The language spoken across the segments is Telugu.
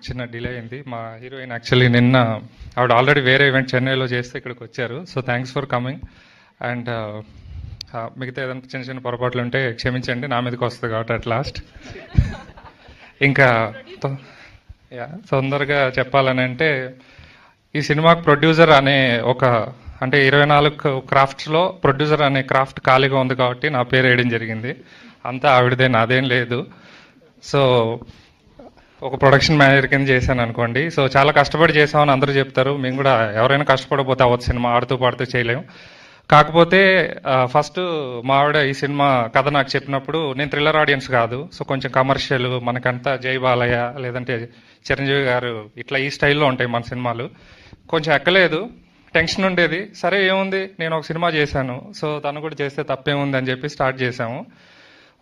చిన్న డిలే అయింది. మా హీరోయిన్ యాక్చువల్లీ నిన్న ఆవిడ ఆల్రెడీ వేరే ఈవెంట్ చెన్నైలో చేస్తే ఇక్కడికి వచ్చారు. So thanks for coming. And మిగతా ఏదైనా చిన్న చిన్న పొరపాట్లు ఉంటే క్షమించండి, నా మీదకి వస్తుంది కాబట్టి అట్ లాస్ట్. ఇంకా తొందరగా చెప్పాలని అంటే, ఈ సినిమాకి ప్రొడ్యూసర్ అనే అంటే 24 క్రాఫ్ట్స్లో ప్రొడ్యూసర్ అనే క్రాఫ్ట్ ఖాళీగా ఉంది కాబట్టి నా పేరు వేయడం జరిగింది. అంతా ఆవిడదే, నాదేం లేదు. సో ఒక ప్రొడక్షన్ మేనేజర్ కింద చేశాను అనుకోండి. సో చాలా కష్టపడి చేసామని అందరూ చెప్తారు. మేము కూడా ఎవరైనా కష్టపడిపోతే అవ్వదు, సినిమా ఆడుతూ పాడుతూ చేయలేము. కాకపోతే ఫస్ట్ మా ఆవిడ ఈ సినిమా కథ నాకు చెప్పినప్పుడు, నేను థ్రిల్లర్ ఆడియన్స్ కాదు, సో కొంచెం కమర్షియల్, మనకంతా జై బాలయ్య లేదంటే చిరంజీవి గారు ఇట్లా ఈ స్టైల్లో ఉంటాయి మన సినిమాలు. కొంచెం ఎక్కలేదు, టెన్షన్ ఉండేది. సరే ఏముంది, నేను ఒక సినిమా చేశాను, సో తను కూడా చేస్తే తప్పేముంది అని చెప్పి స్టార్ట్ చేశాము.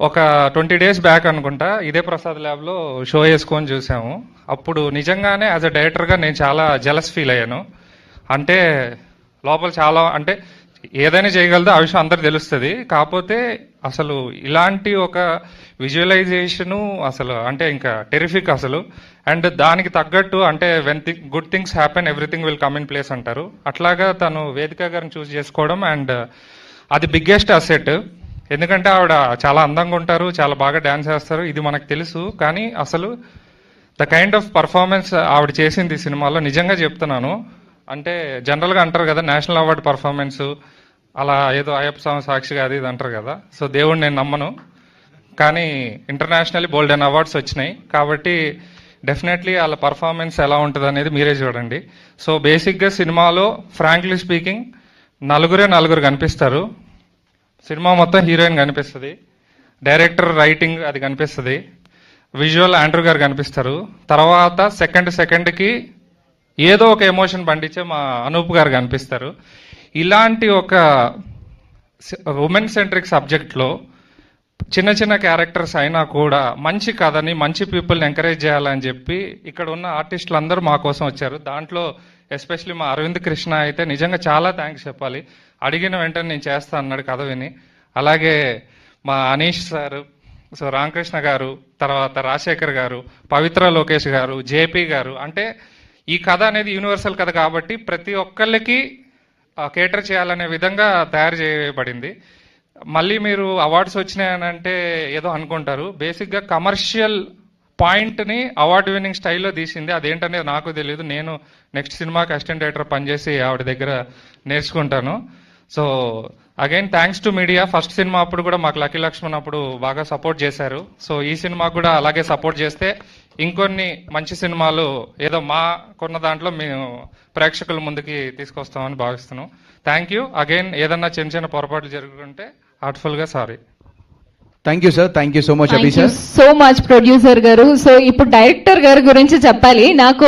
ఒక 20 days బ్యాక్ అనుకుంటా ఇదే ప్రసాద్ ల్యాబ్లో షో వేసుకొని చూసాము. అప్పుడు నిజంగానే యాజ్ అ డైరెక్టర్గా నేను చాలా జెలస్ ఫీల్ అయ్యాను. అంటే లోపల చాలా, అంటే ఏదైనా చేయగలదో ఆ విషయం అందరికి తెలుస్తుంది. కాకపోతే అసలు ఇలాంటి ఒక విజువలైజేషను అసలు అంటే ఇంకా టెరిఫిక్ అసలు. అండ్ దానికి తగ్గట్టు అంటే when good things happen everything will come in place అంటారు. అట్లాగా తను వేదిక గారిని చూస్ చేసుకోవడం, అండ్ అది బిగ్గెస్ట్ అసెట్. ఎందుకంటే ఆవిడ చాలా అందంగా ఉంటారు, చాలా బాగా డ్యాన్స్ చేస్తారు, ఇది మనకు తెలుసు. కానీ అసలు ద కైండ్ ఆఫ్ పర్ఫార్మెన్స్ ఆవిడ చేసింది ఈ సినిమాలో, నిజంగా చెప్తున్నాను. అంటే జనరల్గా అంటారు కదా నేషనల్ అవార్డు పర్ఫార్మెన్స్, అలా ఏదో అయ్యప్ప స్వామి సాక్షిగా అది ఇది అంటారు కదా. సో దేవుడు నేను నమ్మను, కానీ ఇంటర్నేషనల్లీ బోల్డెన్ అవార్డ్స్ వచ్చినాయి. కాబట్టి డెఫినెట్లీ వాళ్ళ పర్ఫార్మెన్స్ ఎలా ఉంటుంది అనేది మీరే చూడండి. సో బేసిక్గా సినిమాలో ఫ్రాంక్లీ స్పీకింగ్ నలుగురు కనిపిస్తారు. సినిమా మొత్తం హీరోయిన్ కనిపిస్తుంది, డైరెక్టర్ రైటింగ్ అది కనిపిస్తుంది, విజువల్ ఆండ్రూ గారు కనిపిస్తారు. తర్వాత సెకండ్కి ఏదో ఒక ఎమోషన్ పండించే మా అనూప్ గారు కనిపిస్తారు. ఇలాంటి ఒక ఉమెన్ సెంట్రిక్ సబ్జెక్ట్లో చిన్న చిన్న క్యారెక్టర్స్ అయినా కూడా మంచి కథని, మంచి పీపుల్ని ఎంకరేజ్ చేయాలని చెప్పి ఇక్కడ ఉన్న ఆర్టిస్టులు అందరూ మా కోసం వచ్చారు. దాంట్లో ఎస్పెషలీ మా అరవింద్ కృష్ణ అయితే నిజంగా చాలా థ్యాంక్స్ చెప్పాలి. అడిగిన వెంటనే నేను చేస్తా అన్నాడు కథ విని. అలాగే మా అనీష్ సారు, సో రామకృష్ణ గారు, తర్వాత రాజశేఖర్ గారు, పవిత్ర లోకేష్ గారు, జేపీ గారు. అంటే ఈ కథ అనేది యూనివర్సల్ కథ కాబట్టి ప్రతి ఒక్కళ్ళకి కేటర్ చేయాలనే విధంగా తయారు చేయబడింది. మళ్ళీ మీరు అవార్డ్స్ వచ్చినాయని అంటే ఏదో అనుకుంటారు, బేసిక్గా కమర్షియల్ పాయింట్ని అవార్డు విన్నింగ్ స్టైల్లో తీసింది. అదేంటనేది నాకు తెలియదు. నేను నెక్స్ట్ సినిమాకి అసిస్టెంట్ డైరెక్టర్ పనిచేసి ఆవిడ దగ్గర నేర్చుకుంటాను. So again thanks to media. First cinema అప్పుడు కూడా మాకు లక్కీ లక్ష్మణ్ అప్పుడు బాగా సపోర్ట్ చేశారు. సో ఈ సినిమా కూడా అలాగే సపోర్ట్ చేస్తే ఇంకొన్ని మంచి సినిమాలు ఏదో మాకున్న దాంట్లో మేము ప్రేక్షకుల ముందుకి తీసుకొస్తామని భావిస్తున్నాం. Thank you again. ఏదన్నా చిన్న చిన్న పొరపాట్లు జరుగుతుంటే హార్ట్ఫుల్గా sorry. Thank you sir, thank you so much. So much producer గారు. సో ఇప్పుడు డైరెక్టర్ గారి గురించి చెప్పాలి. నాకు